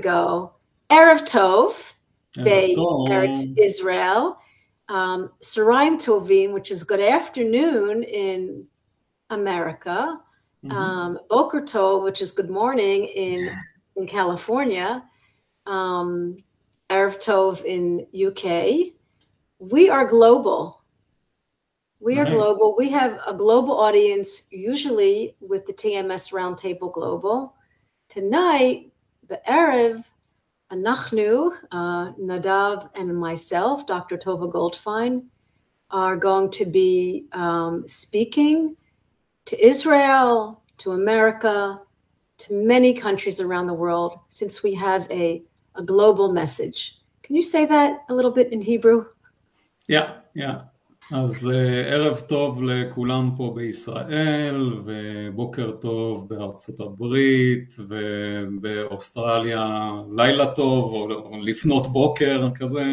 ago. Erev Tov, Eretz Israel. Sarayim Tovim, which is good afternoon in America. Boker Tov, which is good morning in California. Erev Tov in UK. We are global. We are global. We have a global audience, usually with the TMS Roundtable Global. Tonight, the Erev, Anachnu, Nadav, and myself, Dr. Tova Goldfein, are going to be speaking to Israel, to America, to many countries around the world, since we have a global message. Can you say that a little bit in Hebrew? Yeah. אז ערב טוב לכולם פה בישראל, ובוקר טוב בארצות הברית, ובאוסטרליה לילה טוב, או לפנות בוקר כזה.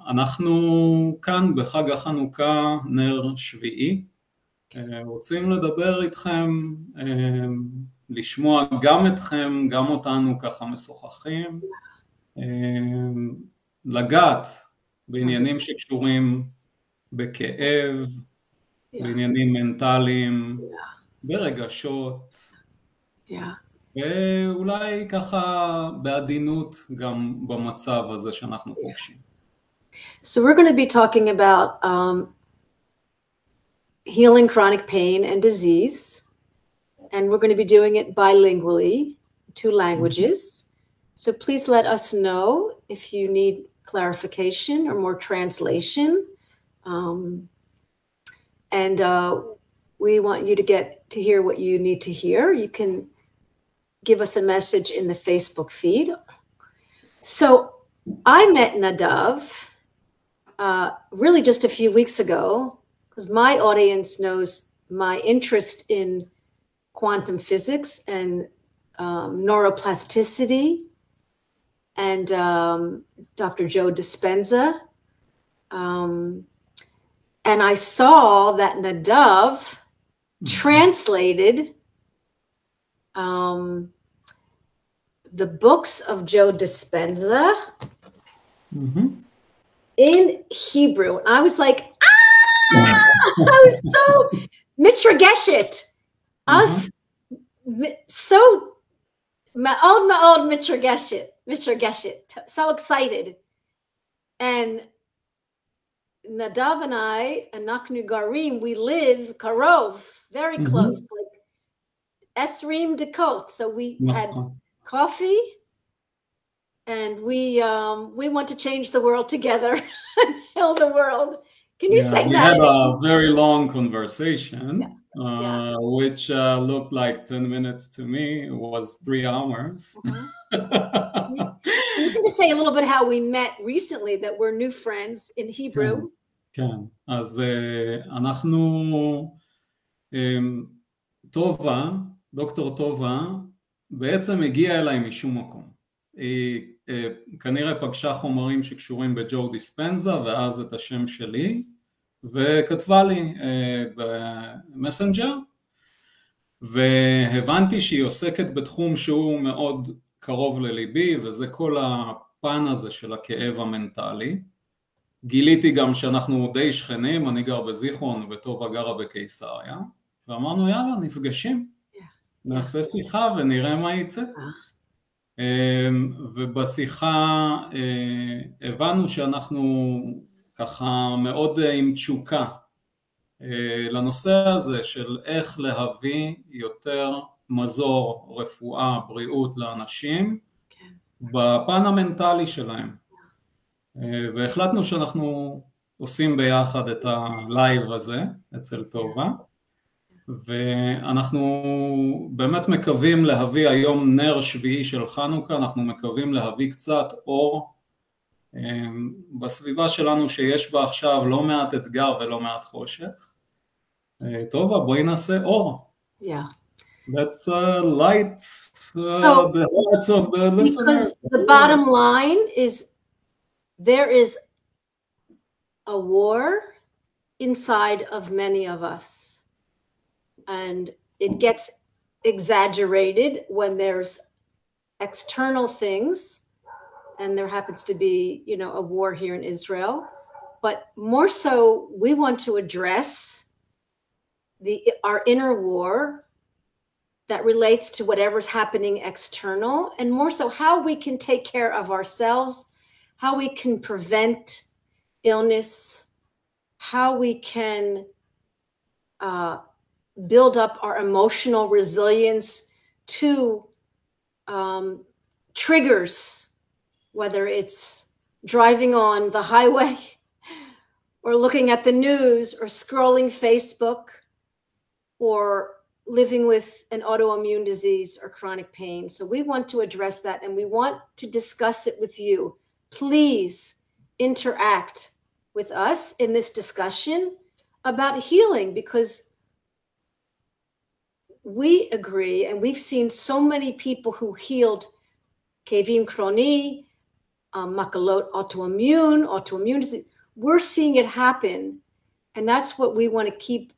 אנחנו כאן בחג החנוכה, נר שביעי, רוצים לדבר איתכם, לשמוע גם אתכם, גם אותנו ככה משוחחים, לגעת בעניינים שקשורים בכאב, בעניינים מנטליים, ברגשות, ואולי ככה בעדינות גם במצב הזה שאנחנו פוגשים. So we're going to be talking about healing chronic pain and disease, and we're going to be doing it bilingually, 2 languages. So please let us know if you need clarification or more translation, and we want you to get to hear what you need to hear. You can give us a message in the Facebook feed. So I met Nadav really just a few weeks ago, because my audience knows my interest in quantum physics and neuroplasticity, and Dr. Joe דיספנזה. And I saw that Nadav translated the books of Joe דיספנזה in Hebrew. And I was like, I was so mitregeshet. I was so מאוד mitregeshet, so excited. And Nadav and I, Anachnu Garim, we live karov, very close, like Esrim Dakot. So we had coffee, and we want to change the world together and heal the world. Can you say we that? We had a very long conversation, which looked like 10 minutes to me. It was 3 hours. You can just say a little bit how we met recently, that we're new friends in Hebrew. כן, אז אנחנו, טובה, דוקטור טובה, בעצם הגיעה אליי משום מקום. היא כנראה פגשה חומרים שקשורים בג'ו דיספנזה, ואז את השם שלי, וכתבה לי במסנג'ר, והבנתי שהיא עוסקת בתחום שהוא מאוד קרוב לליבי, וזה כל הפן הזה של הכאב המנטלי. גיליתי גם שאנחנו די שכנים, אני גר בזיכרון וטובה גרה בקיסריה, ואמרנו יאללה נפגשים, נעשה שיחה ונראה מה יצא. ובשיחה הבנו שאנחנו ככה מאוד עם תשוקה לנושא הזה של איך להביא יותר מזור, רפואה, בריאות לאנשים בפן המנטלי שלהם. והחלטנו שאנחנו עושים ביחד את הלייב הזה אצל טובה, ואנחנו באמת מקווים להביא היום נר שביעי של חנוכה, אנחנו מקווים להביא קצת אור בסביבה שלנו שיש בה עכשיו לא מעט אתגר ולא מעט חושך. טובה, בואי נעשה אור. Let's light the hearts of the listeners. Because the bottom line is there is a war inside of many of us, and it gets exaggerated when there's external things, and there happens to be, you know, a war here in Israel, but more so we want to address our inner war that relates to whatever's happening external, and more so how we can take care of ourselves, how we can prevent illness, how we can build up our emotional resilience to triggers, whether it's driving on the highway or looking at the news or scrolling Facebook or living with an autoimmune disease or chronic pain. So we want to address that, and we want to discuss it with you. Please interact with us in this discussion about healing, because we agree, and we've seen so many people who healed כאבים כרוני, מחלות autoimmune disease. We're seeing it happen, and that's what we want to keep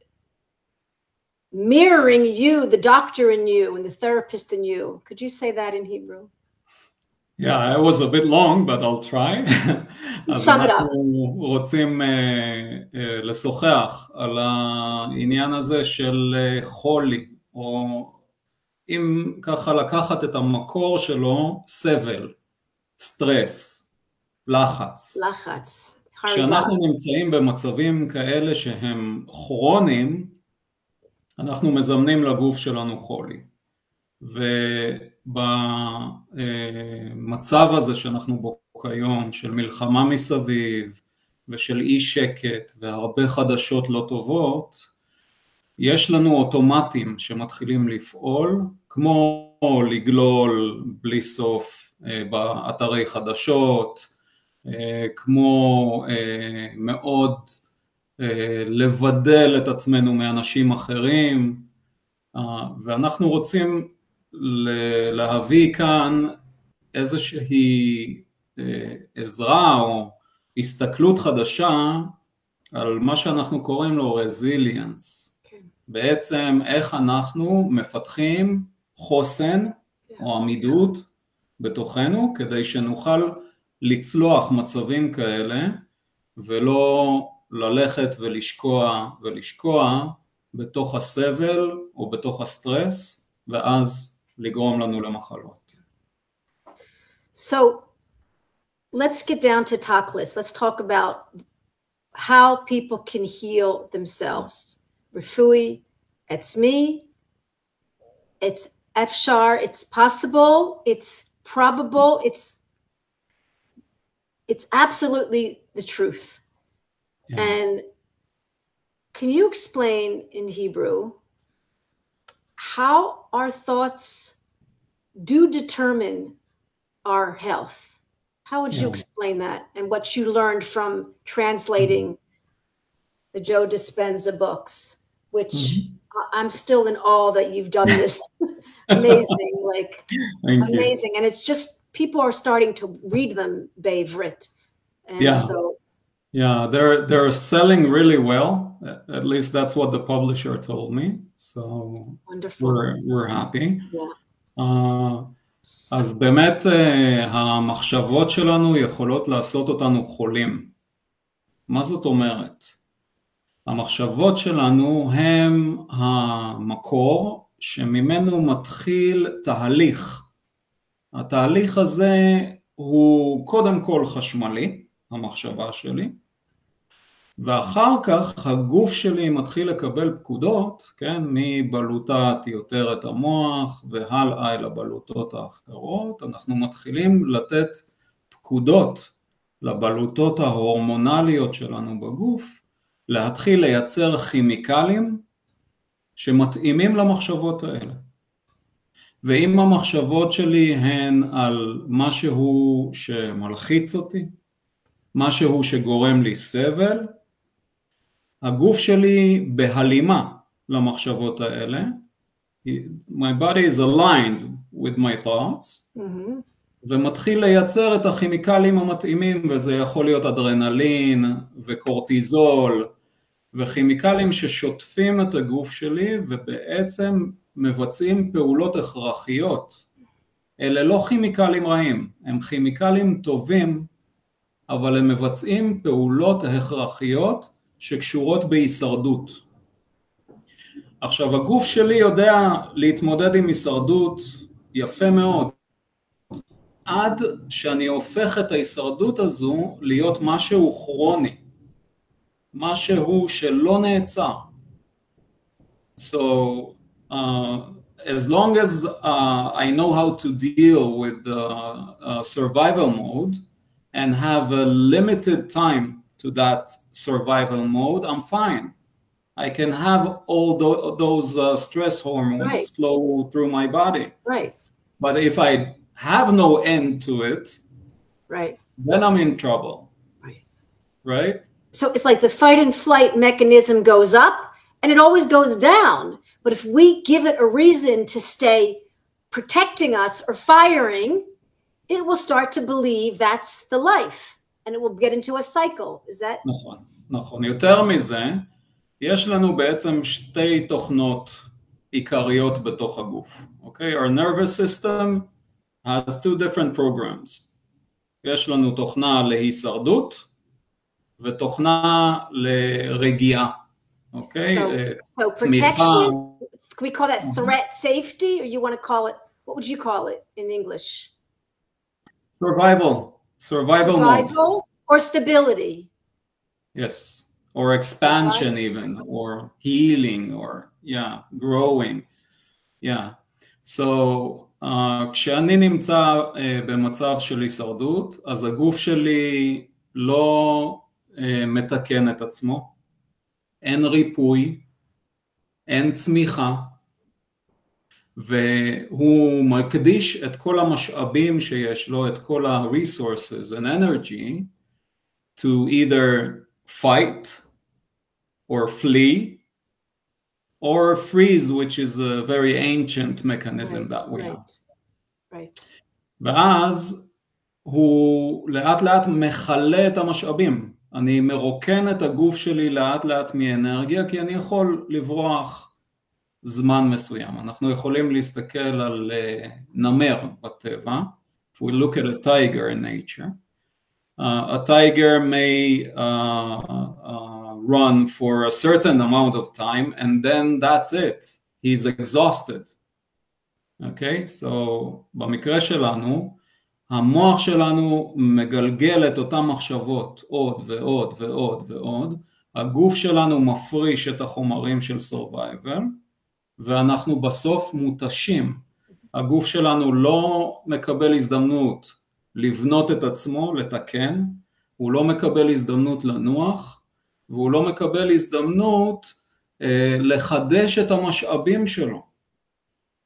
mirroring you, the doctor in you and the therapist in you. Could you say that in Hebrew? Yeah, it was a bit long, but I'll try. Sum it up. אנחנו רוצים לשוחח על העניין הזה של חולי, או אם ככה לקחת את המקור שלו, סבל, סטרס, לחץ. כשאנחנו נמצאים במצבים כאלה שהם כרוניים, אנחנו מזמנים לגוף שלנו חולי. ובמצב הזה שאנחנו בו כיום, של מלחמה מסביב, ושל אי שקט, והרבה חדשות לא טובות, יש לנו אוטומטים שמתחילים לפעול, כמו לגלול בלי סוף באתרי חדשות, כמו מאוד לבדל את עצמנו מאנשים אחרים, ואנחנו רוצים להביא כאן איזושהי עזרה או הסתכלות חדשה על מה שאנחנו קוראים לו resilience. בעצם איך אנחנו מפתחים חוסן או עמידות בתוכנו, כדי שנוכל לצלוח מצבים כאלה, ולא ללכת ולשקוע בתוך הסבל או בתוך הסטרס, ואז לגרום לנו למחלות. So let's get down to talk list. Let's talk about how people can heal themselves. רפואי, עצמי, it's אפשר, it's possible, it's probable, it's absolutely the truth. Yeah. And can you explain in Hebrew how our thoughts do determine our health? How would you explain that, and what you learned from translating the Joe Dispenza books, which I'm still in awe that you've done this. Amazing, like amazing. And it's just, people are starting to read them בעברית. And so they're selling really well. At least that's what the publisher told me. So wonderful. We're happy. אז באמת המחשבות שלנו יכולות לעשות אותנו חולים. מה זאת אומרת? המחשבות שלנו הם המקור שממנו מתחיל תהליך. התהליך הזה הוא קודם כל חשמלי, המחשבה שלי, ואחר כך הגוף שלי מתחיל לקבל פקודות, כן, מבלוטת יותר את המוח והלאה אל הבלוטות האחרות. אנחנו מתחילים לתת פקודות לבלוטות ההורמונליות שלנו בגוף, להתחיל לייצר כימיקלים שמתאימים למחשבות האלה. ואם המחשבות שלי הן על משהו שמלחיץ אותי, משהו שגורם לי סבל, הגוף שלי בהלימה למחשבות האלה, my body is aligned with my thoughts, ומתחיל לייצר את הכימיקלים המתאימים, וזה יכול להיות אדרנלין וקורטיזול, וכימיקלים ששוטפים את הגוף שלי, ובעצם מבצעים פעולות הכרחיות אלה לא כימיקלים רעים, הם כימיקלים טובים, אבל הם מבצעים פעולות הכרחיות שקשורות בהישרדות. עכשיו, הגוף שלי יודע להתמודד עם הישרדות יפה מאוד, עד שאני הופך את ההישרדות הזו להיות משהו כרוני, משהו שלא נעצר. So, as long as I know how to deal with the survival mode and have a limited time to that survival mode, I'm fine. I can have all those stress hormones flow through my body. Right. But if I have no end to it, then I'm in trouble. Right? So it's like the fight and flight mechanism goes up and it always goes down. But if we give it a reason to stay protecting us or firing, it will start to believe that's the life and it will get into a cycle. Is that? נכון. יותר מזה, יש לנו בעצם שתי תוכנות עיקריות בתוך הגוף. Okay? Our nervous system has two different programs. יש לנו תוכנה להישרדות ותוכנה לרגיעה. Okay? So protection, can we call that threat safety, or you want to call it, what would you call it in English? Survival mode. Or stability. Yes, or expansion even, or healing, or growing. So כשאני נמצא במצב של הישרדות, אז הגוף שלי לא מתקן את עצמו, אין ריפוי, אין צמיחה, והוא מקדיש את כל המשאבים שיש לו, את כל ה-resources and energy, to either fight or flee or freeze, which is a very ancient mechanism that we have. ואז הוא לאט לאט מחלה את המשאבים. אני מרוקן את הגוף שלי לאט לאט מאנרגיה, כי אני יכול לברוח זמן מסוים. אנחנו יכולים להסתכל על נמר בטבע. If we look at a tiger in nature, a tiger may run for a certain amount of time and then that's it. He's exhausted. Okay? So במקרה שלנו, המוח שלנו מגלגל את אותן מחשבות עוד ועוד ועוד ועוד, הגוף שלנו מפריש את החומרים של survival, ואנחנו בסוף מותשים. הגוף שלנו לא מקבל הזדמנות לבנות את עצמו, לתקן, הוא לא מקבל הזדמנות לנוח, והוא לא מקבל הזדמנות לחדש את המשאבים שלו.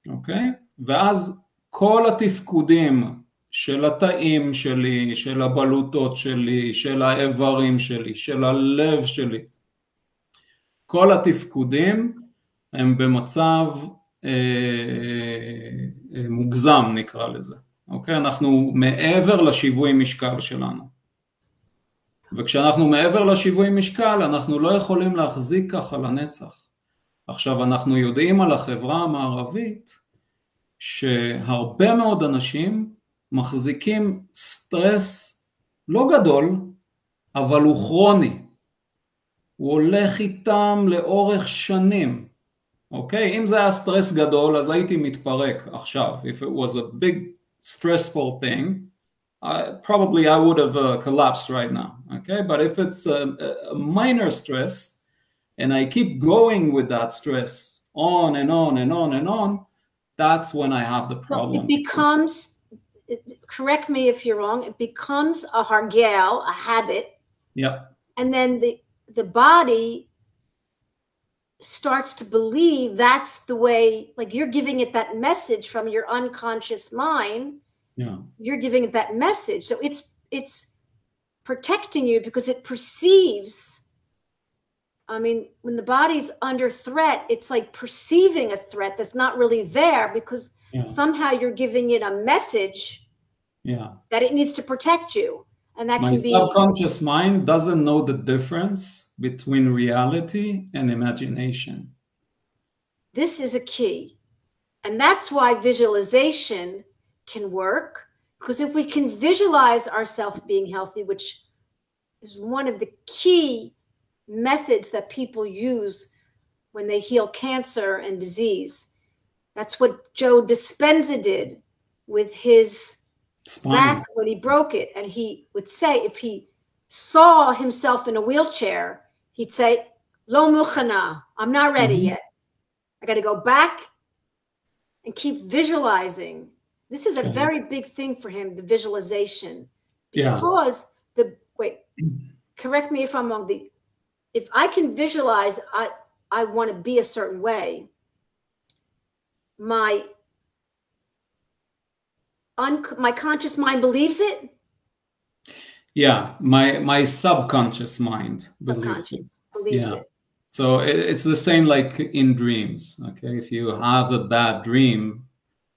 אוקיי? ואז כל התפקודים של התאים שלי, של הבלוטות שלי, של האיברים שלי, של הלב שלי, כל התפקודים הם במצב מוגזם נקרא לזה. אוקיי? אנחנו מעבר לשיווי משקל שלנו. וכשאנחנו מעבר לשיווי משקל, אנחנו לא יכולים להחזיק ככה לנצח. עכשיו אנחנו יודעים על החברה המערבית, שהרבה מאוד אנשים מחזיקים סטרס לא גדול, אבל הוא כרוני. הוא הולך איתם לאורך שנים. אוקיי? אם זה היה סטרס גדול, אז הייתי מתפרק עכשיו. If it was a big stressful thing, probably I would have collapsed right now. Okay? But if it's a minor stress, and I keep going with that stress on and on and on and on, that's when I have the problem. Well, it becomes, correct me if you're wrong, it becomes a hargel, a habit. Yeah. And then the body starts to believe that's the way, like you're giving it that message from your unconscious mind. Yeah. You're giving it that message. So it's protecting you because it perceives. I mean, when the body's under threat, it's like perceiving a threat that's not really there because somehow you're giving it a message that it needs to protect you. And that My can be... subconscious mind doesn't know the difference between reality and imagination. This is a key. And that's why visualization can work. Because if we can visualize ourselves being healthy, which is one of the key methods that people use when they heal cancer and disease. That's what Joe דיספנזה did with his back when he broke it. And he would say, if he saw himself in a wheelchair, he'd say, Lo mukhana, I'm not ready yet. I got to go back and keep visualizing. This is a very big thing for him, the visualization. Because correct me if I'm wrong, if I can visualize, I want to be a certain way, my conscious mind believes it. Yeah, my subconscious mind believes it. So it's the same like in dreams. Okay, if you have a bad dream,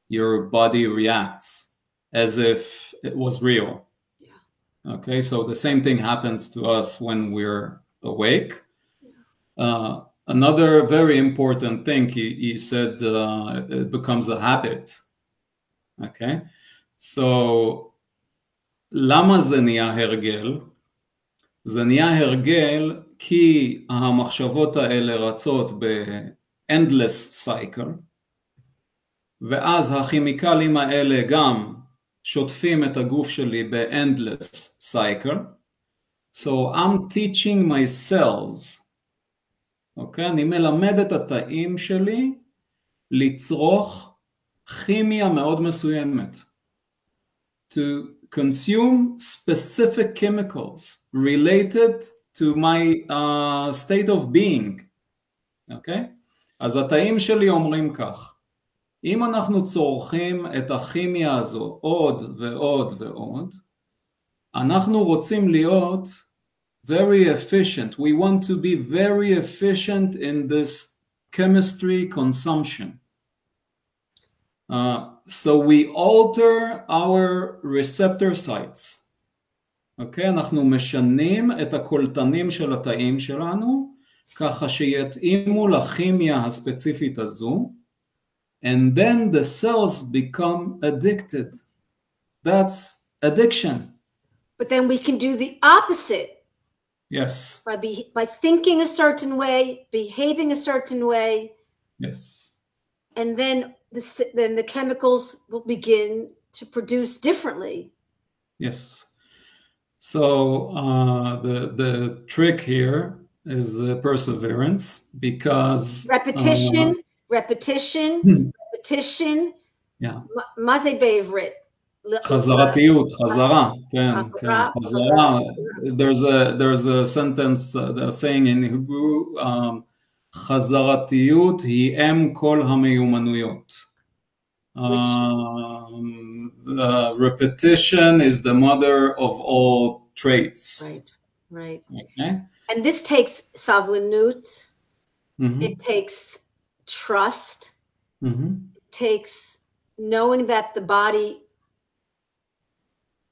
your body reacts as if it was real. Yeah. Okay, so the same thing happens to us when we're awake. Another very important thing, he said, it becomes a habit. Okay, so למה זה נהיה הרגל? זה נהיה הרגל כי המחשבות האלה רצות ב-endless cycle, ואז הכימיקלים האלה גם שוטפים את הגוף שלי ב-endless cycle. So I'm teaching my cells, אוקיי? אני מלמד את התאים שלי לצרוך כימיה מאוד מסוימת. To consume specific chemicals related to my state of being. אוקיי? אז התאים שלי אומרים כך, אם אנחנו צורכים את הכימיה הזו עוד ועוד ועוד, אנחנו רוצים להיות very efficient. We want to be very efficient in this chemistry consumption. So we alter our receptor sites. Okay? אנחנו משנים את הקולטנים של התאים שלנו, ככה שיתאימו לכימיה הספציפית הזו, and then the cells become addicted. That's addiction. But then we can do the opposite. Yes. By thinking a certain way, behaving a certain way. Yes. And then the chemicals will begin to produce differently. Yes. So the trick here is perseverance, because repetition. Yeah. מה זה בעברית? חזרתיות, חזרה, כן, חזרה. There's a sentence, a saying in Hebrew, חזרתיות היא אם כל המיומנויות. Repetition is the mother of all traits. Right. Okay. And this takes סבלנות, it takes trust, it takes knowing that the body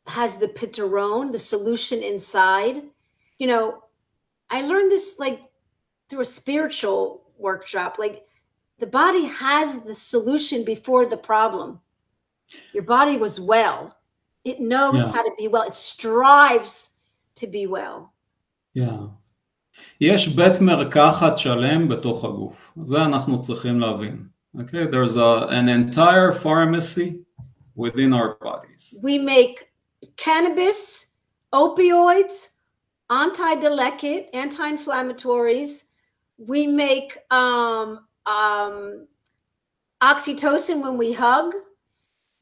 has the pitaron, the solution inside. You know, I learned this like through a spiritual workshop. Like the body has the solution before the problem. Your body was well. It knows how to be well. It strives to be well. Yeah. יש בית מרקחת שלם בתוך הגוף. זה אנחנו צריכים להבין. Okay, there's an entire pharmacy within our bodies. We make cannabis, opioids, anti-inflammatories. We make oxytocin when we hug.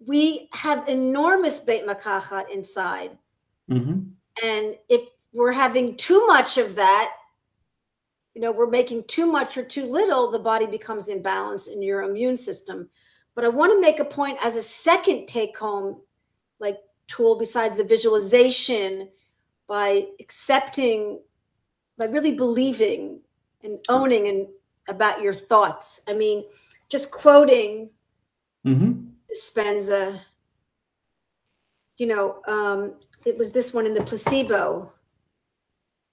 We have enormous beit makachat inside. And if we're having too much of that, you know, we're making too much or too little, the body becomes imbalanced in your immune system. But I want to make a point as a second take-home like tool besides the visualization, by accepting, by really believing and owning and about your thoughts. I mean, just quoting דיספנזה, you know, it was this one in the placebo.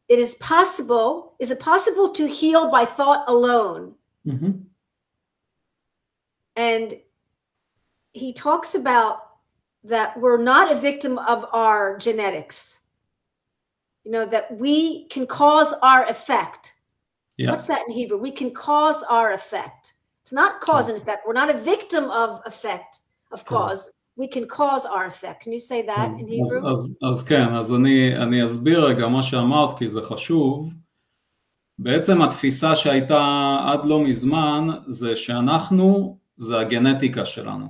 Is it possible to heal by thought alone? And he talks about that we're not a victim of our genetics. You know, that we can cause our effect. Yeah. What's that in Hebrew? We can cause our effect. It's not cause and effect. We're not a victim of effect, of cause. We can cause our effect. Can you say that in Hebrew? אז כן, אז אני אסביר רגע מה שאמרת, כי זה חשוב. בעצם התפיסה שהייתה עד לא מזמן, זה שאנחנו, זה הגנטיקה שלנו.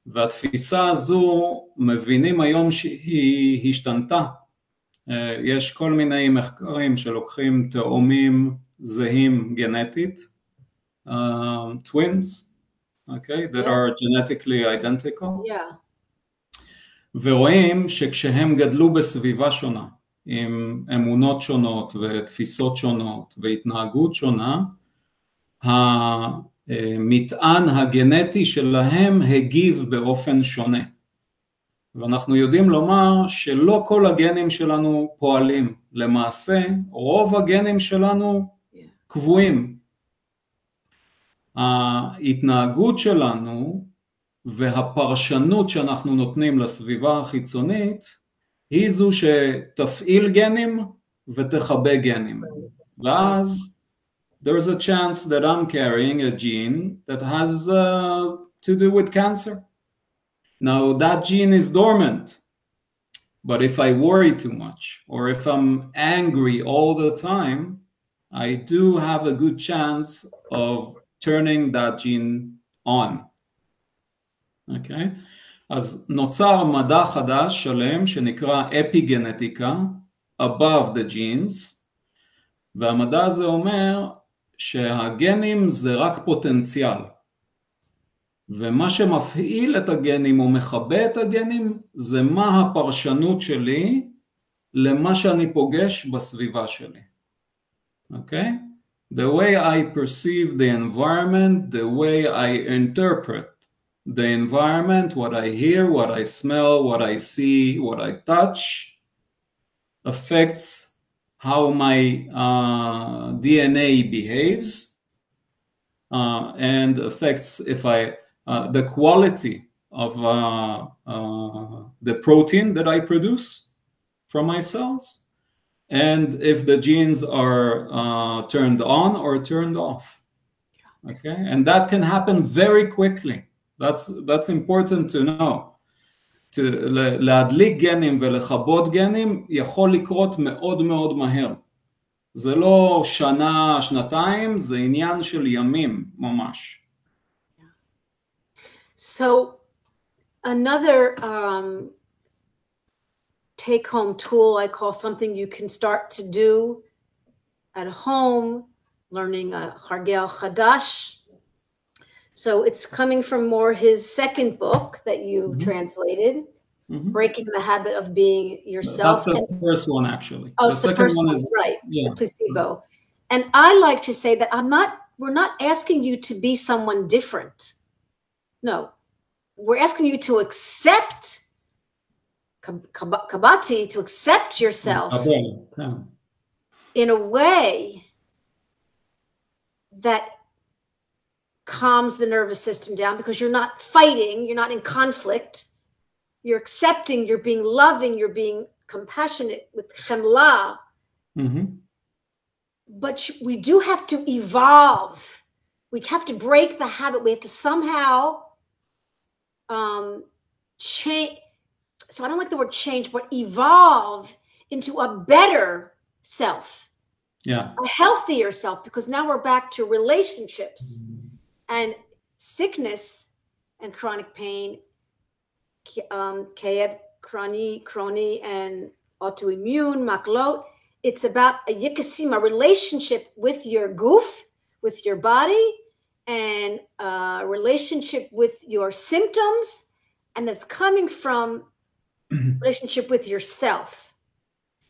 והתפיסה הזו מבינים היום שהיא השתנתה. יש כל מיני מחקרים שלוקחים תאומים זהים גנטית, twins, okay, that are genetically identical. Yeah. ורואים שכשהם גדלו בסביבה שונה, עם אמונות שונות ותפיסות שונות והתנהגות שונה, המטען הגנטי שלהם הגיב באופן שונה. ואנחנו יודעים לומר שלא כל הגנים שלנו פועלים. למעשה, רוב הגנים שלנו קבועים. ההתנהגות שלנו והפרשנות שאנחנו נותנים לסביבה החיצונית, היא זו שתפעיל גנים ותחבא גנים. ואז, there's a chance that I'm carrying a gene that has to do with cancer. Now that gene is dormant, but if I worry too much, or if I'm angry all the time, I do have a good chance of turning that gene on. Okay? אז נוצר מדע חדש שלם שנקרא אפיגנטיקה, above the genes, והמדע הזה אומר שהגנים זה רק פוטנציאל. ומה שמפעיל את הגנים או מכבה את הגנים זה מה הפרשנות שלי למה שאני פוגש בסביבה שלי. Okay? The way I perceive the environment, the way I interpret the environment, what I hear, what I smell, what I see, what I touch, affects how my DNA behaves and affects if the quality of the protein that I produce from my cells, and if the genes are turned on or turned off. Okay, and that can happen very quickly. That's important to know. להדליק גנים ולכבות גנים יכול לקרות מאוד מאוד מהר. זה לא שנה, שנתיים, זה עניין של ימים ממש. So another take-home tool I call something you can start to do at home, learning a hargel chadash. So it's coming from more his second book that you translated, Breaking the Habit of Being Yourself. That's the first one, actually. Oh, it's the first one, right, the placebo. And I like to say that we're not asking you to be someone different. No, we're asking you to accept, kabati, to accept yourself in a way that calms the nervous system down, because you're not fighting, you're not in conflict, you're accepting, you're being loving, you're being compassionate with chemla. But we do have to evolve. We have to break the habit. We have to somehow change. So I don't like the word change, but evolve into a better self. Yeah. A healthier self, because now we're back to relationships and sickness and chronic pain, kayev, chrony, and autoimmune, maklot. It's about a yikasim, a relationship with your goof, with your body, and a relationship with your symptoms, and that's coming from relationship with yourself.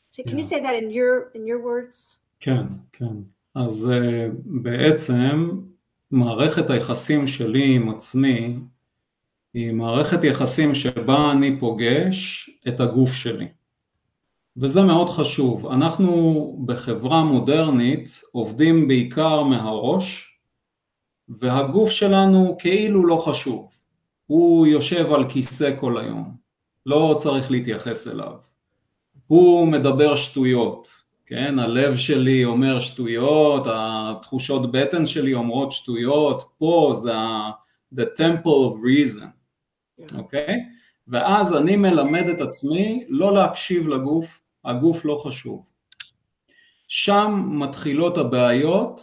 So can you say that in your words? כן, כן. אז בעצם מערכת היחסים שלי עם עצמי היא מערכת יחסים שבה אני פוגש את הגוף שלי. וזה מאוד חשוב. אנחנו בחברה מודרנית עובדים בעיקר מהראש, והגוף שלנו כאילו לא חשוב. הוא יושב על כיסא כל היום, לא צריך להתייחס אליו. הוא מדבר שטויות, כן? הלב שלי אומר שטויות, התחושות בטן שלי אומרות שטויות, פה זה the temple of reason, אוקיי? ואז אני מלמד את עצמי לא להקשיב לגוף, הגוף לא חשוב. שם מתחילות הבעיות,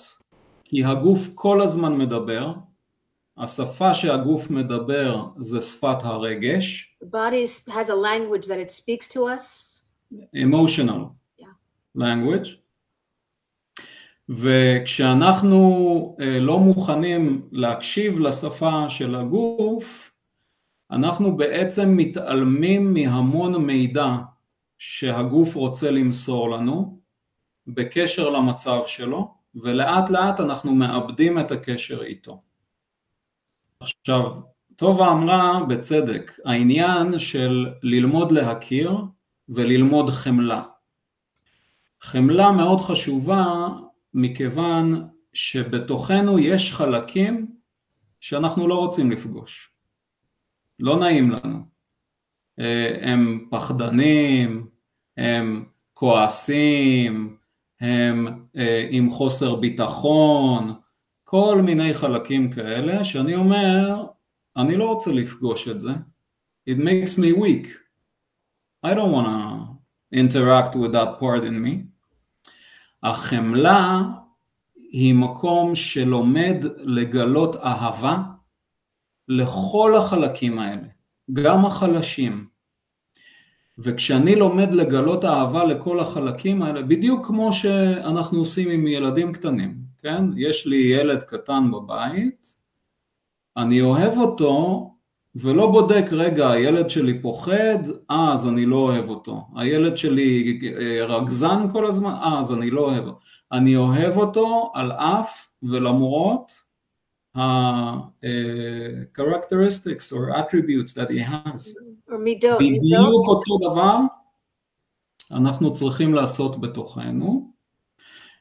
כי הגוף כל הזמן מדבר, השפה שהגוף מדבר זה שפת הרגש. The body has a language that it speaks to us. Emotional language. וכשאנחנו לא מוכנים להקשיב לשפה של הגוף, אנחנו בעצם מתעלמים מהמון מידע שהגוף רוצה למסור לנו, בקשר למצב שלו, ולאט לאט אנחנו מאבדים את הקשר איתו. עכשיו, טובה אמרה בצדק, העניין של ללמוד להכיר וללמוד חמלה. חמלה מאוד חשובה מכיוון שבתוכנו יש חלקים שאנחנו לא רוצים לפגוש. לא נעים לנו. הם פחדנים, הם כועסים, הם עם חוסר ביטחון, כל מיני חלקים כאלה שאני אומר, אני לא רוצה לפגוש את זה. It makes me weak. I don't want to interact with that part in me. החמלה היא מקום שלומד לגלות אהבה לכל החלקים האלה, גם החלשים. וכשאני לומד לגלות אהבה לכל החלקים האלה, בדיוק כמו שאנחנו עושים עם ילדים קטנים, כן? יש לי ילד קטן בבית, אני אוהב אותו, ולא בודק, רגע, הילד שלי פוחד, אז אני לא אוהב אותו. הילד שלי רגזן כל הזמן, אז אני לא אוהב אותו. אני אוהב אותו על אף ולמרות characteristics or attributes that he has. בדיוק אותו דבר אנחנו צריכים לעשות בתוכנו,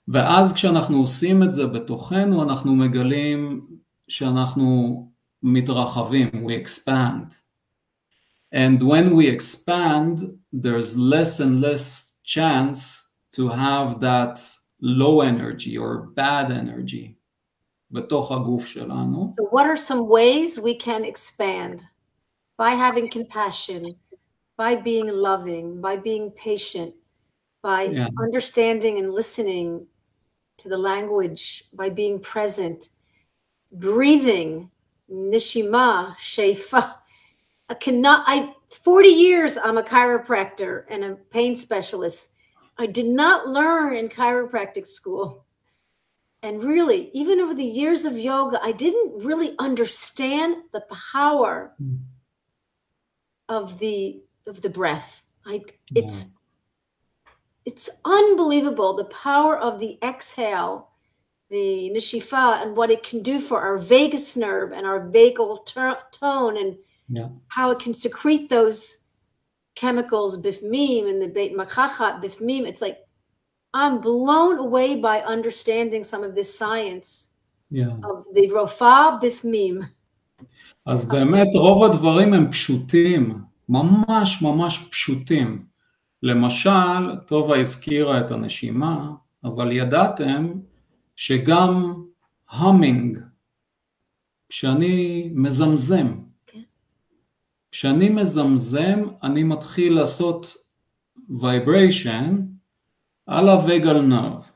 ואז כשאנחנו עושים את זה בתוכנו, אנחנו מגלים שאנחנו מתרחבים, we expand. And when we expand, there's less and less chance to have that low energy or bad energy בתוך הגוף שלנו. So what are some ways we can expand? By having compassion, by being loving, by being patient, by understanding and listening to the language, by being present, breathing, nishima, sheifa. 40 years I'm a chiropractor and a pain specialist. I did not learn in chiropractic school. And really, even over the years of yoga, I didn't really understand the power of the breath. It's unbelievable, the power of the exhale, the nishifa, and what it can do for our vagus nerve and our vagal tone, and how it can secrete those chemicals, bifmim, and the beit makachat, bifmim. It's like, I'm blown away by understanding some of this science of the rofa bifmim. אז באמת רוב הדברים הם פשוטים, ממש ממש פשוטים. למשל, טובה הזכירה את הנשימה, אבל ידעתם שגם humming, כשאני מזמזם, כשאני מזמזם, אני מתחיל לעשות vibration על הווגל נרב,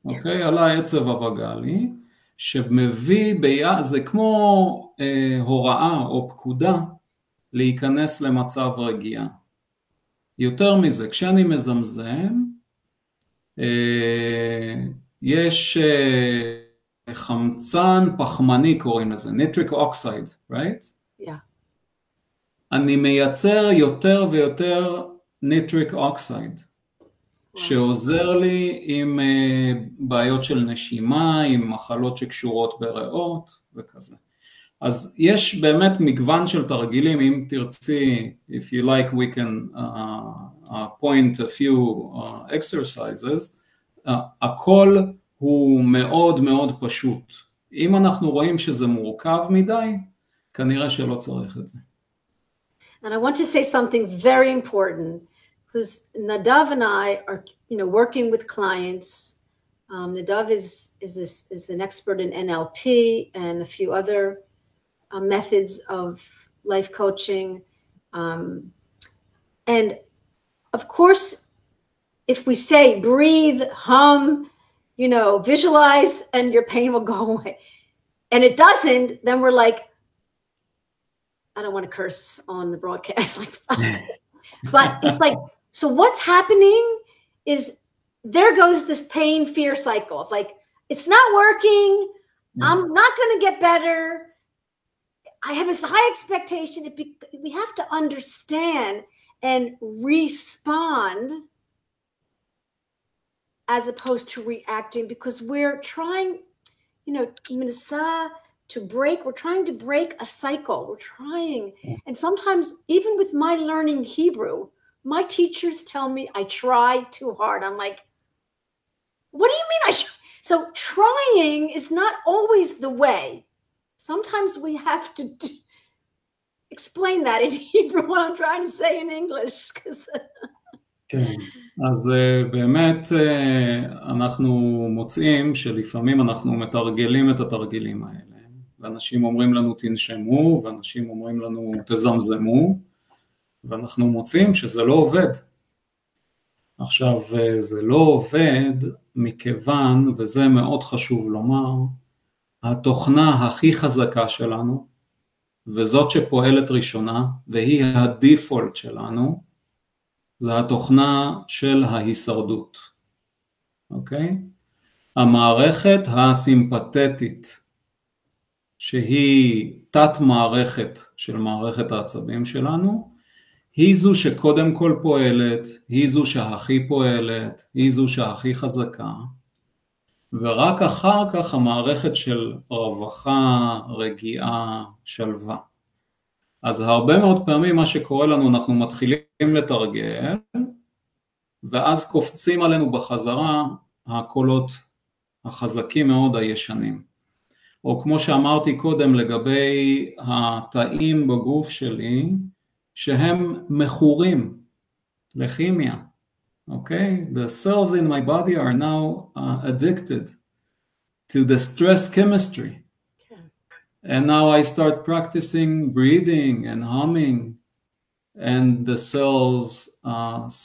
אוקיי? על העצב הווגלי, שמביא זה כמו הוראה או פקודה להיכנס למצב רגיעה. יותר מזה, כשאני מזמזם, יש חמצן פחמני קוראים לזה, nitric oxide, right? Yeah. אני מייצר יותר ויותר nitric oxide, שעוזר לי עם בעיות של נשימה, עם מחלות שקשורות בריאות וכזה. אז יש באמת מגוון של תרגילים, אם תרצי, if you like we can point a few exercises, הכל הוא מאוד מאוד פשוט. אם אנחנו רואים שזה מורכב מדי, כנראה שלא צריך את זה. And I want to say something very important, because Nadav and I are, working with clients. Nadav is an expert in NLP and a few other methods of life coaching. And of course, if we say breathe, hum, visualize, and your pain will go away, and it doesn't, then we're like, I don't want to curse on the broadcast, but it's like, so what's happening is there goes this pain fear cycle of like, it's not working. I'm not going to get better. I have this high expectation. We have to understand and respond as opposed to reacting, because we're trying, we're trying to break a cycle. We're trying. And sometimes, even with my learning Hebrew, my teachers tell me I try too hard. I'm like, what do you mean So trying is not always the way. Sometimes we have to explain that in Hebrew what I'm trying to say in English. כן, אז באמת אנחנו מוצאים שלפעמים אנחנו מתרגלים את התרגילים האלה, ואנשים אומרים לנו תנשמו, ואנשים אומרים לנו תזמזמו, ואנחנו מוצאים שזה לא עובד. עכשיו, זה לא עובד מכיוון, וזה מאוד חשוב לומר, התוכנה הכי חזקה שלנו, וזאת שפועלת ראשונה, והיא הדיפולט שלנו, זה התוכנה של ההישרדות. אוקיי? המערכת הסימפתטית, שהיא תת מערכת של מערכת העצבים שלנו, היא זו שקודם כל פועלת, היא זו שהכי פועלת, היא זו שהכי חזקה, ורק אחר כך המערכת של רווחה, רגיעה, שלווה. אז הרבה מאוד פעמים מה שקורה לנו, אנחנו מתחילים לתרגל, ואז קופצים עלינו בחזרה הקולות החזקים מאוד הישנים. או כמו שאמרתי קודם לגבי התאים בגוף שלי, שהם מכורים לכימיה. Okay? The cells in my body are now addicted to the stress chemistry. And now I start practicing breathing and humming, and the cells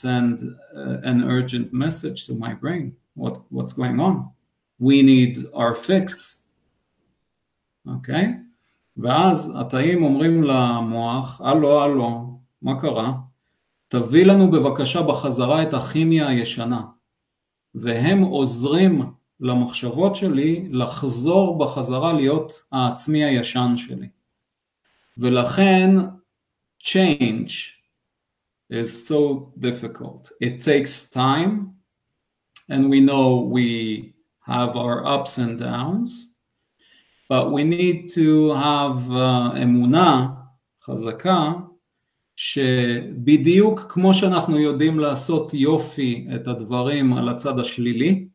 send an urgent message to my brain. What's going on? We need our fix. Okay? ואז התאים אומרים למוח, אלו, מה קרה? תביא לנו בבקשה בחזרה את הכימיה הישנה. והם עוזרים למחשבות שלי לחזור בחזרה להיות העצמי הישן שלי. ולכן change is so difficult. It takes time, and we know we have our ups and downs, but we need to have אמונה חזקה, שבדיוק כמו שאנחנו יודעים לעשות יופי את הדברים על הצד השלילי,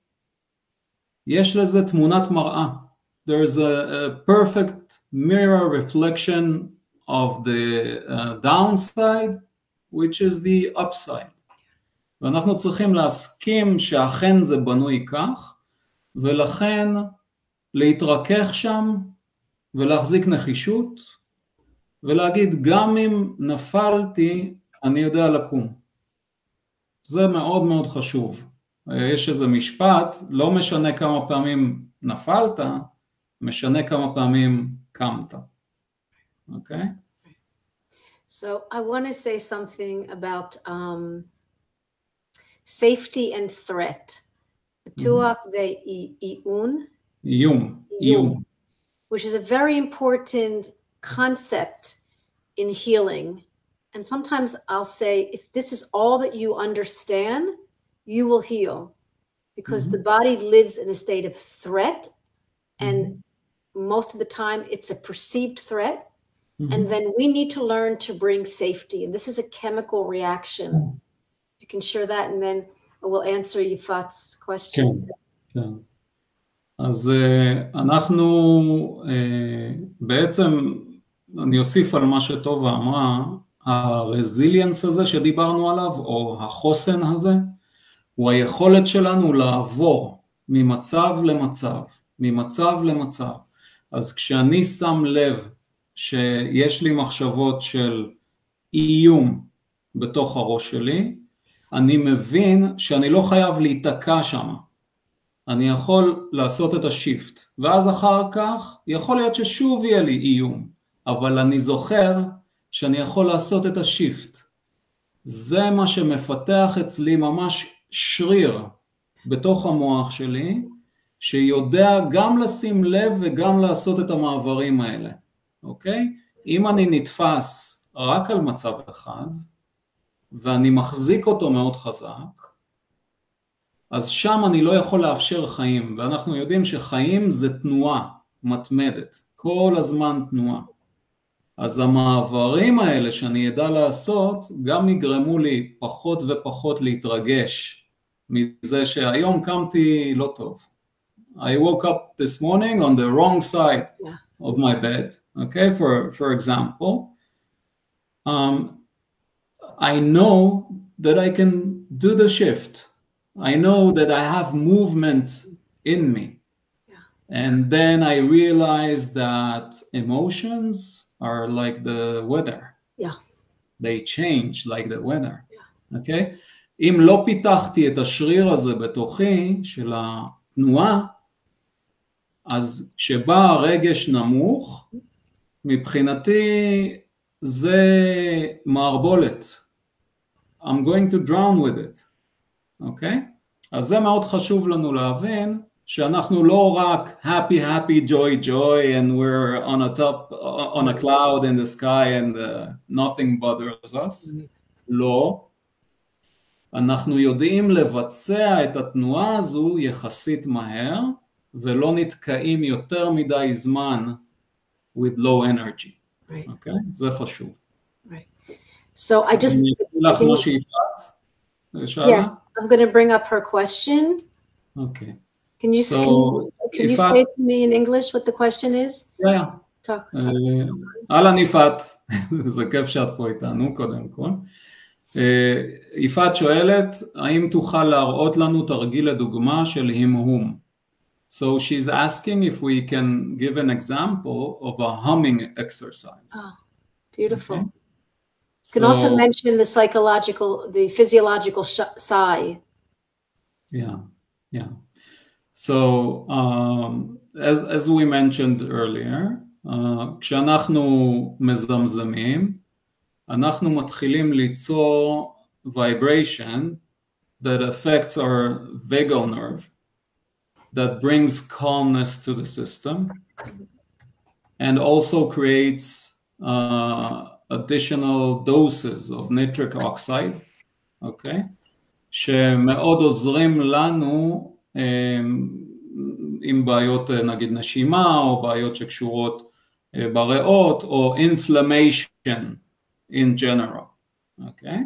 יש לזה תמונת מראה. There's a perfect mirror reflection of the downside, which is the upside. ואנחנו צריכים להסכים שאכן זה בנוי כך, ולכן להתרכך שם ולהחזיק נחישות, ולהגיד גם אם נפלתי, אני יודע לקום. זה מאוד מאוד חשוב. יש איזה משפט, לא משנה כמה פעמים נפלת, משנה כמה פעמים קמת. Okay? So I want to say something about safety and threat. Tuach איום. Which is a very important concept in healing. And sometimes I'll say, if this is all that you understand, you will heal, because the body lives in a state of threat, and most of the time it's a perceived threat, and then we need to learn to bring safety, and this is a chemical reaction. You can share that, and then we'll answer Yifat's question. כן. אז אנחנו בעצם אני אוסיף על מה שטובה אמרה, הרזיליאנס הזה שדיברנו עליו, או החוסן הזה, הוא היכולת שלנו לעבור ממצב למצב, ממצב למצב. אז כשאני שם לב שיש לי מחשבות של איום בתוך הראש שלי, אני מבין שאני לא חייב להיתקע שם. אני יכול לעשות את השיפט, ואז אחר כך יכול להיות ששוב יהיה לי איום, אבל אני זוכר שאני יכול לעשות את השיפט. זה מה שמפתח אצלי ממש שריר בתוך המוח שלי, שיודע גם לשים לב וגם לעשות את המעברים האלה, אוקיי? אם אני נתפס רק על מצב אחד, ואני מחזיק אותו מאוד חזק, אז שם אני לא יכול לאפשר חיים, ואנחנו יודעים שחיים זה תנועה מתמדת, כל הזמן תנועה. אז המעברים האלה שאני ידע לעשות, גם יגרמו לי פחות ופחות להתרגש, מזה שהיום קמתי לא טוב. I woke up this morning on the wrong side of my bed, okay, for example. I know that I can do the shift. I know that I have movement in me. And then I realize that emotions are like the weather. Yeah. They change like the weather. Okay? אם לא פיתחתי את השריר הזה בתוכי של התנועה, אז כשבא הרגש נמוך, מבחינתי זה מערבולת. I'm going to drown with it. אוקיי? אז זה מאוד חשוב לנו להבין שאנחנו לא רק happy, happy, joy, joy, and we're on a top, on a cloud in the sky and nothing bothers us. לא. אנחנו יודעים לבצע את התנועה הזו יחסית מהר, ולא נתקעים יותר מדי זמן with low energy. Right. אוקיי? זה חשוב. Right. So I just... לך מה שיפעת? Yes, I'm going to bring up her question. Okay. Can you say to me in English what the question is? Yeah. Talk. אהלן יפעת, זה כיף שאת פה איתנו קודם כל. יפעת שואלת, האם תוכל להראות לנו תרגיל לדוגמה של המהום? So she's asking if we can give an example of a humming exercise. Oh, beautiful. Okay. You can also mention the psychological, the physiological sigh. Yeah, yeah. So, as we mentioned earlier, כשאנחנו מזמזמים, אנחנו מתחילים ליצור vibration that affects our vagal nerve, that brings calmness to the system, and also creates additional doses of nitric oxide, okay? שמאוד עוזרים לנו עם בעיות נגיד נשימה או בעיות שקשורות בריאות או inflammation in general, okay?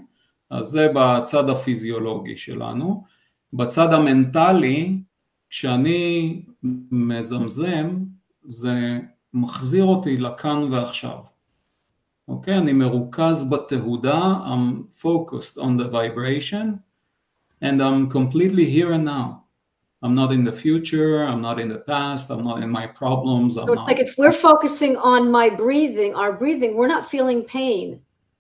אז זה בצד הפיזיולוגי שלנו. בצד המנטלי, כשאני מזמזם, זה מחזיר אותי לכאן ועכשיו. אוקיי? אני מרוכז בתהודה, I'm focused on the vibration, and I'm completely here and now. I'm not in the future, I'm not in the past, I'm not in my problems. So it's like if we're focusing on my breathing, our breathing, we're not feeling pain.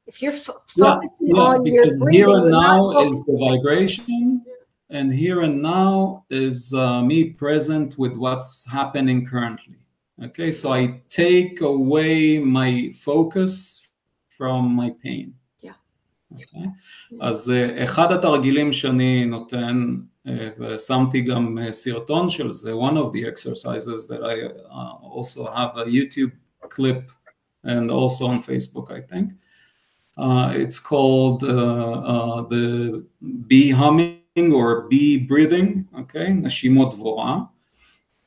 If you're focusing on your breathing, because here and now is the vibration, and here and now is me present with what's happening currently. Okay, so I take away my focus from my pain. Yeah. Okay. אז אחד התרגילים שאני נותן, ושמתי גם סרטון של זה, one of the exercises that I also have a YouTube clip and also on Facebook, I think. It's called the bee humming or bee breathing, okay, נשימות דבורה.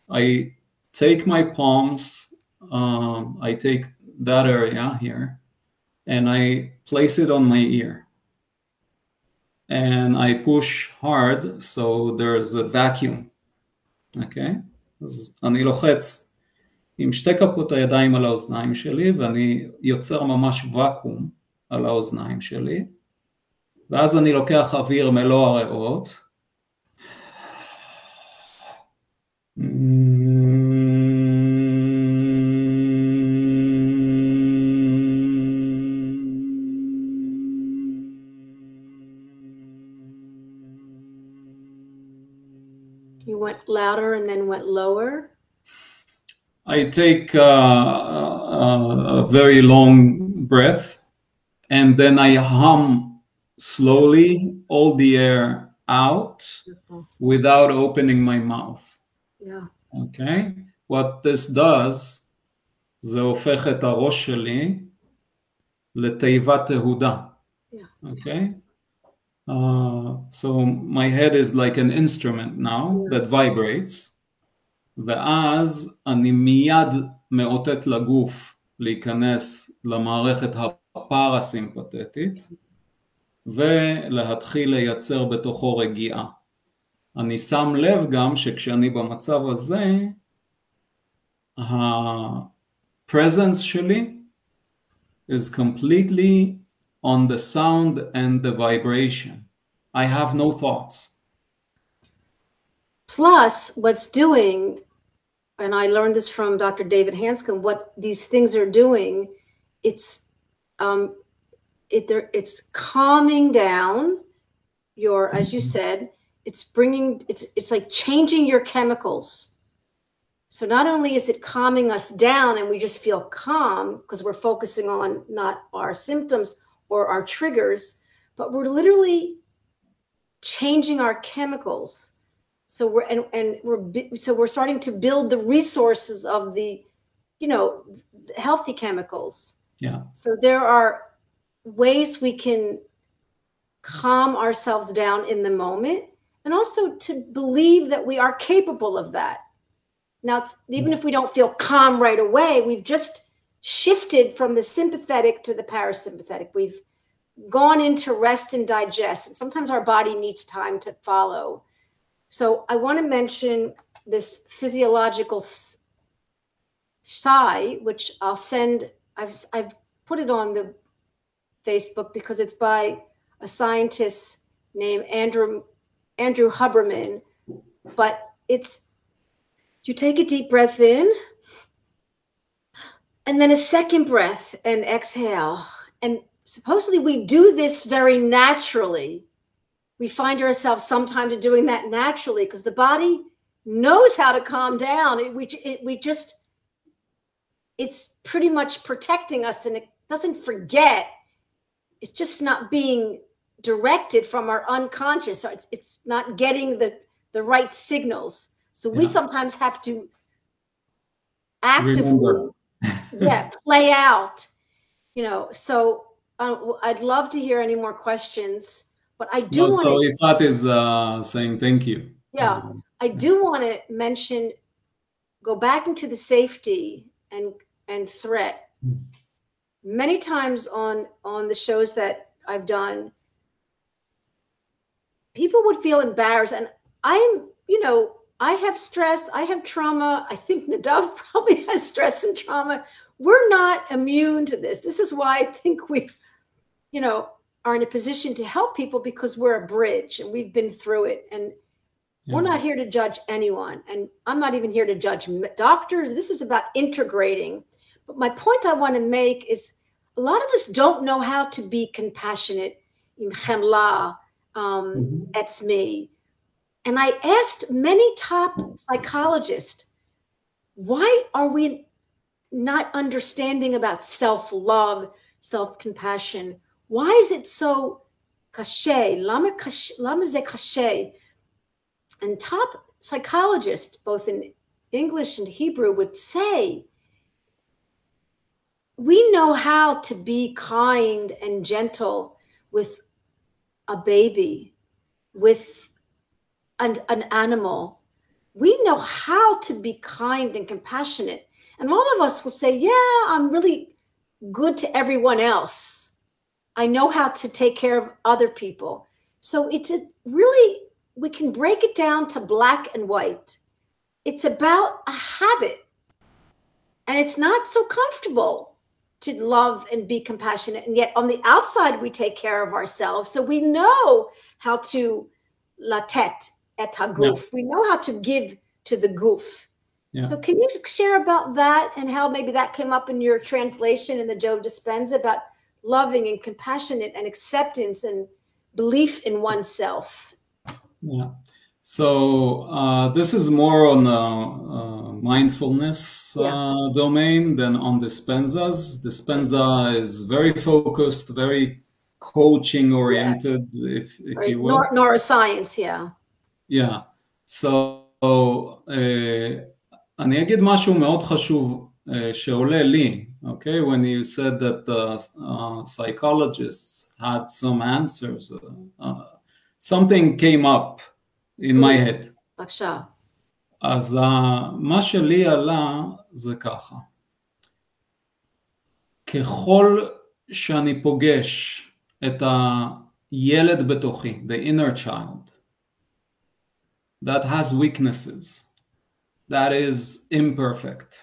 I take my palms, I take that area here, and I place it on my ear. And I push hard, so there's a vacuum, okay? אז אני לוחץ עם שתי כפות הידיים על האוזניים שלי, ואני יוצר ממש וקום על האוזניים שלי, ואז אני לוקח אוויר מלוא הריאות, You went louder and then went lower? I take a very long breath, and then I hum slowly all the air out without opening my mouth. Yeah. Okay? What this does, זה הופך את הראש שלי לתיבת תהודה. Yeah. Okay? So my head is like an instrument now that vibrates, ואז אני מיד מאותת לגוף להיכנס למערכת הפרסימפתטית ולהתחיל לייצר בתוכו רגיעה. אני שם לב גם שכשאני במצב הזה, ה-presence שלי is completely on the sound and the vibration. I have no thoughts. Plus, what's doing, and I learned this from Dr. David Hanscom, what these things are doing, it's calming down your, as you said, it's like changing your chemicals. So not only is it calming us down and we just feel calm because we're focusing on not our symptoms or our triggers, but we're literally changing our chemicals. So we're starting to build the resources of the, healthy chemicals. Yeah. So there are ways we can calm ourselves down in the moment, and also to believe that we are capable of that. Now, even if we don't feel calm right away, we've just shifted from the sympathetic to the parasympathetic. We've gone into rest and digest, and sometimes our body needs time to follow. So I want to mention this physiological sigh, which I'll send. I've put it on the Facebook because it's by a scientist named Andrew Huberman, but it's, you take a deep breath in and then a second breath and exhale. And supposedly we do this very naturally. We find ourselves sometimes doing that naturally because the body knows how to calm down. It's pretty much protecting us, and it doesn't forget. It's just not being directed from our unconscious. So it's not getting the right signals. So we sometimes have to actively play out, so I'd love to hear any more questions, but I do want to. So Ifat is saying thank you. Yeah, I do want to mention, go back into the safety and threat. Many times on the shows that I've done, people would feel embarrassed, and I have stress, I have trauma. I think Nadav probably has stress and trauma. We're not immune to this. This is why I think we, are in a position to help people, because we're a bridge and we've been through it. And we're not here to judge anyone. And I'm not even here to judge doctors. This is about integrating. But my point I want to make is a lot of us don't know how to be compassionate. Im chemla, that's me. And I asked many top psychologists, why are we not understanding about self-love, self-compassion? Why is it so kashe? Lama ze kashe? And top psychologists, both in English and Hebrew, would say, we know how to be kind and gentle with a baby, with an animal. We know how to be kind and compassionate. And all of us will say, yeah, I'm really good to everyone else. I know how to take care of other people. So it's really, we can break it down to black and white. It's about a habit. And it's not so comfortable to love and be compassionate. And yet on the outside, we take care of ourselves. So we know how to latet et haguf. We know how to give to the guf. So can you share about that and how maybe that came up in your translation in the Joe Dispenza about loving and compassionate and acceptance and belief in oneself? Yeah. So this is more on the mindfulness domain than on Dispenza's. Dispenza is very focused, very coaching oriented, if you will. Neuroscience, yeah. Yeah. So אני אגיד משהו מאוד חשוב שעולה לי, okay? When you said that psychologists had some answers, something came up in my head. בבקשה. אז מה שלי עלה זה ככה. ככל שאני פוגש את הילד בתוכי, the inner child, that has weaknesses, that is imperfect.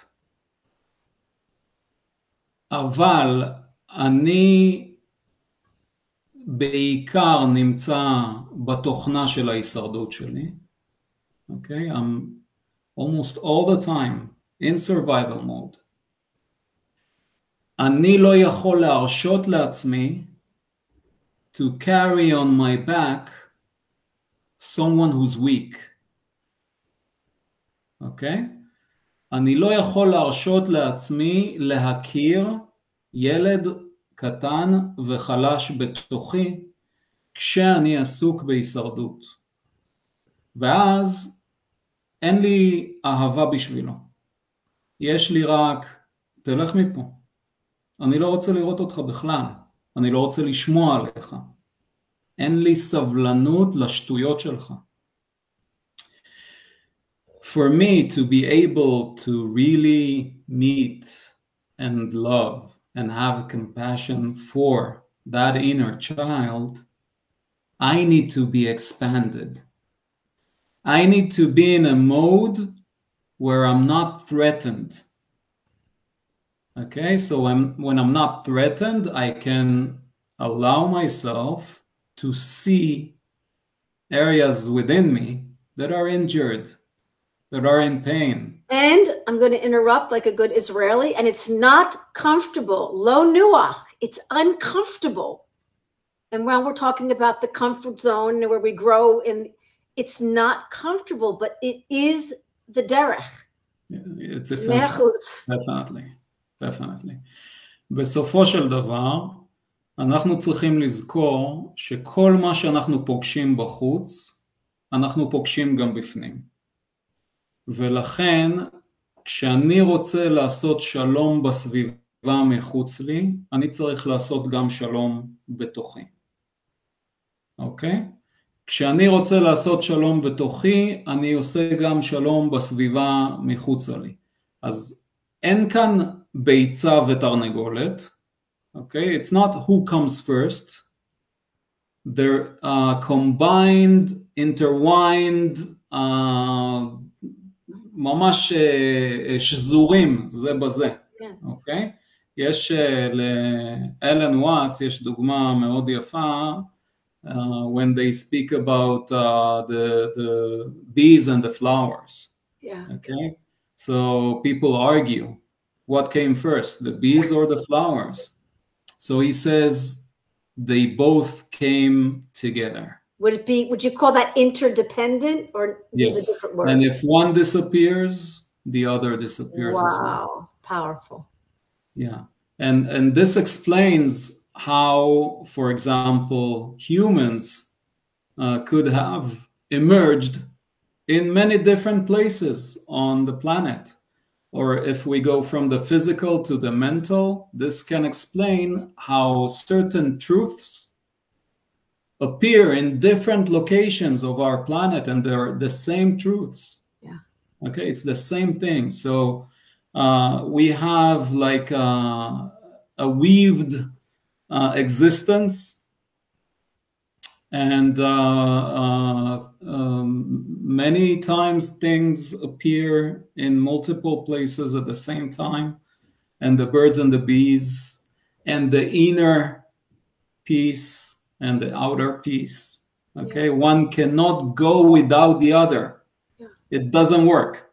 אבל אני בעיקר נמצא בתוכנה של ההישרדות שלי. Okay, I'm almost all the time in survival mode. אני לא יכול להרשות לעצמי to carry on my back someone who's weak. אוקיי? אני לא יכול להרשות לעצמי להכיר ילד קטן וחלש בתוכי כשאני עסוק בהישרדות. ואז אין לי אהבה בשבילו. יש לי רק, תלך מפה. אני לא רוצה לראות אותך בכלל. אני לא רוצה לשמוע עליך. אין לי סבלנות לשטויות שלך. For me to be able to really meet and love and have compassion for that inner child, I need to be expanded. I need to be in a mode where I'm not threatened. Okay, so when I'm not threatened, I can allow myself to see areas within me that are injured, that are in pain. And I'm going to interrupt like a good Israeli, and it's not comfortable. Lo nuach, it's uncomfortable. And when we're talking about the comfort zone where we grow in, it's not comfortable, but it is the derech. It's essential. Definitely. בסופו של דבר, אנחנו צריכים לזכור שכל מה שאנחנו פוגשים בחוץ, אנחנו פוגשים גם בפנים. ולכן, כשאני רוצה לעשות שלום בסביבה מחוץ לי, אני צריך לעשות גם שלום בתוכי. אוקיי? כשאני רוצה לעשות שלום בתוכי, אני עושה גם שלום בסביבה מחוצה לי. אז אין כאן ביצה ותרנגולת, אוקיי? It's not who comes first. They're combined, intertwined, ממש שזורים זה בזה, אוקיי? יש לאלן וואטס, יש דוגמה מאוד יפה, when they speak about the bees and the flowers. Yeah. Okay? So people argue, what came first, the bees or the flowers? So he says they both came together. Would you call that interdependent or use a different word? And if one disappears, the other disappears as well. Wow, powerful. Yeah. And this explains how, for example, humans could have emerged in many different places on the planet. Or if we go from the physical to the mental, this can explain how certain truths appear in different locations of our planet, and they're the same truths. Yeah. Okay, it's the same thing. So we have like a weaved existence And many times things appear in multiple places at the same time, and the birds and the bees, and the inner peace and the outer peace. Okay, yeah. One cannot go without the other. Yeah. It doesn't work.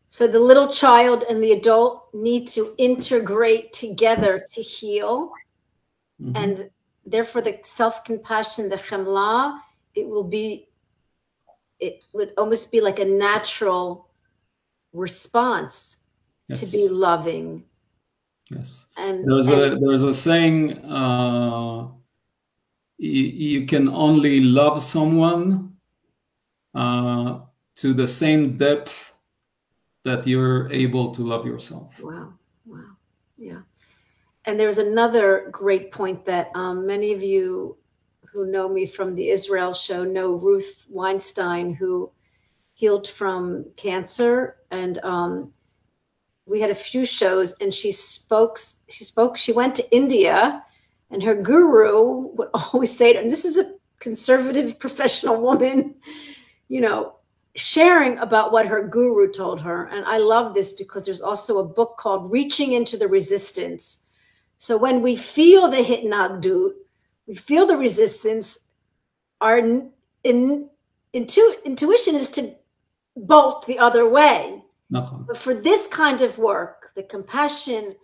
So the little child and the adult need to integrate together to heal. Mm-hmm. And therefore the self-compassion, the chemla, it would almost be like a natural response, yes, to be loving. Yes. And there's a saying, you can only love someone to the same depth that you're able to love yourself. Wow. Wow. Yeah. And there's another great point that many of you who know me from the Israel show know Ruth Weinstein, who healed from cancer. And we had a few shows, and she went to India, and her guru would always say to her, and this is a conservative professional woman, you know, sharing about what her guru told her. And I love this because there's also a book called Reaching into the Resistance. So when we feel the hitnagdut, we feel the resistance, our intuition is to bolt the other way. But for this kind of work, the compassion,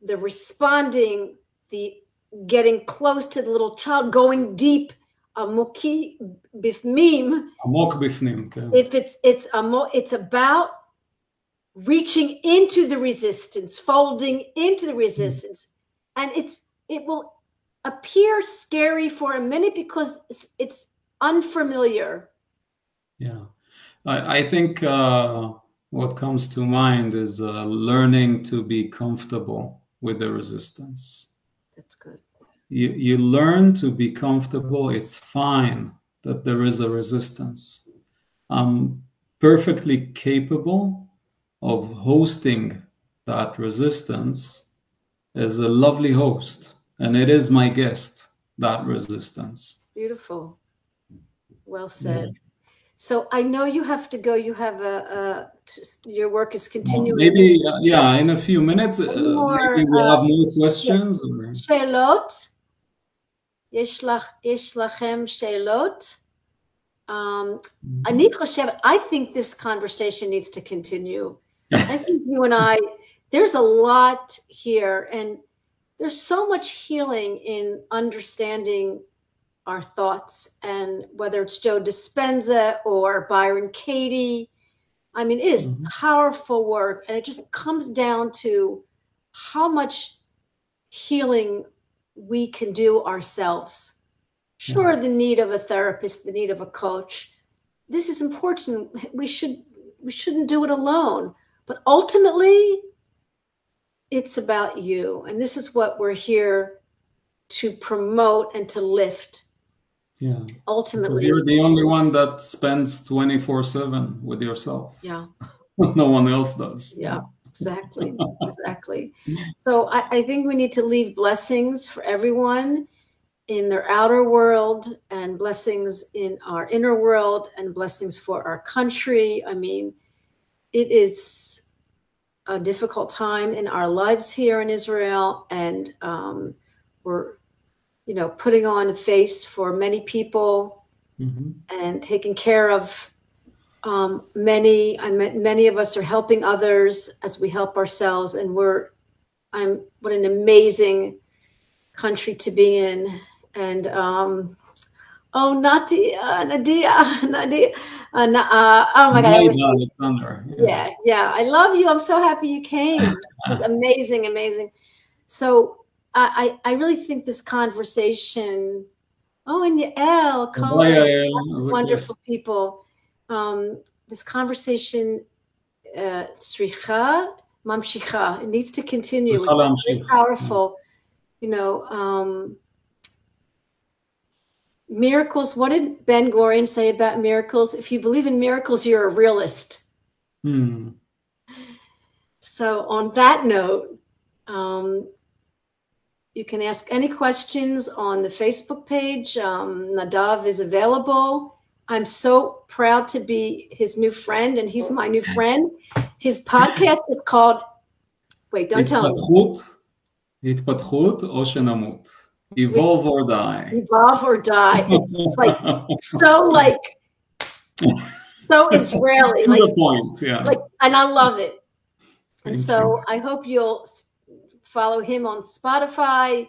the responding, the getting close to the little child, going deep, amoki bifmim. Amok bifnim. Okay. If it's about reaching into the resistance, folding into the resistance, and it will appear scary for a minute because it's unfamiliar. Yeah, I think what comes to mind is learning to be comfortable with the resistance. That's good. You learn to be comfortable. It's fine that there is a resistance. I'm perfectly capable of hosting that resistance as a lovely host. And it is my guest, that resistance. Beautiful. Well said. Yeah. So I know you have to go. You have your work is continuing. Maybe, yeah, in a few minutes, maybe we'll have more questions. שאלות? יש לכם שאלות? I think this conversation needs to continue. I think you and I, there's a lot here, and there's so much healing in understanding our thoughts, and whether it's Joe Dispenza or Byron Katie, I mean, it is powerful work, and it just comes down to how much healing we can do ourselves. Sure, the need of a therapist, the need of a coach, this is important. We shouldn't do it alone, but ultimately it's about you, and this is what we're here to promote and to lift. Yeah. Ultimately, because you're the only one that spends 24/7 with yourself. Yeah. No one else does. Yeah, exactly. Exactly. So I think we need to leave blessings for everyone in their outer world, and blessings in our inner world, and blessings for our country. I mean, it is a difficult time in our lives here in Israel, and we're, you know, putting on a face for many people, and taking care of many. Many of us are helping others as we help ourselves, and what an amazing country to be in. And oh, Nadia, oh my God! Yeah, I love you. I'm so happy you came. It was amazing, amazing. So I really think this conversation. Oh, and Yael, wonderful people. This conversation, tzricha mamshicha. It needs to continue. It's very powerful. You know. Miracles. What did Ben Gurion say about miracles? If you believe in miracles, you're a realist. So on that note, You can ask any questions on the Facebook page. Nadav is available. I'm so proud to be his new friend, and he's my new friend. His podcast is called, wait, don't tell me. התפתחות או שנמות. Evolve or die. Evolve or die. It's like, so Israeli. To the point, yeah. And I love it. And so I hope you'll follow him on Spotify.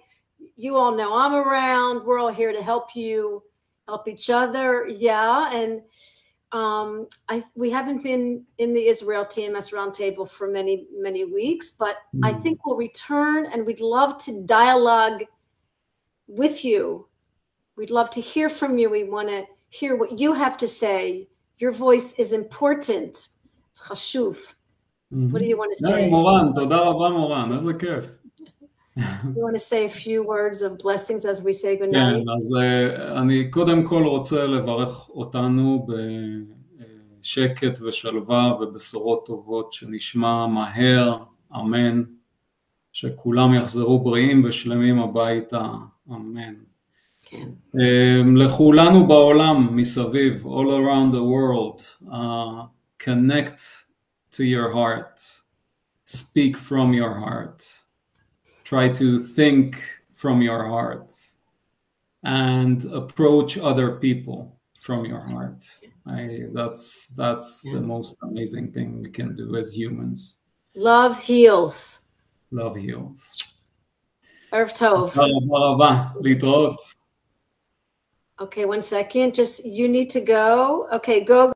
You all know I'm around. We're all here to help you, help each other. Yeah. And we haven't been in the Israel TMS Roundtable for many, many weeks, but I think we'll return, and we'd love to dialogue with you. We'd love to hear from you. We want to hear what you have to say. Your voice is important. It's חשוב. What do you want to say? מורן, תודה רבה מורן, איזה כיף. You want to say a few words of blessings as we say good night? כן, אז אני קודם כל רוצה לברך אותנו בשקט ושלווה ובשורות טובות שנשמע מהר, אמן, שכולם יחזרו בריאים ושלמים הביתה, אמן. כן. לכולנו בעולם מסביב, all around the world, connect to your heart, speak from your heart, try to think from your heart, and approach other people from your heart. That's the most amazing thing we can do as humans. Love heals. Love heals. ערב טוב. תודה רבה, להתראות. Okay, 1 second. Just, you need to go. Okay, go.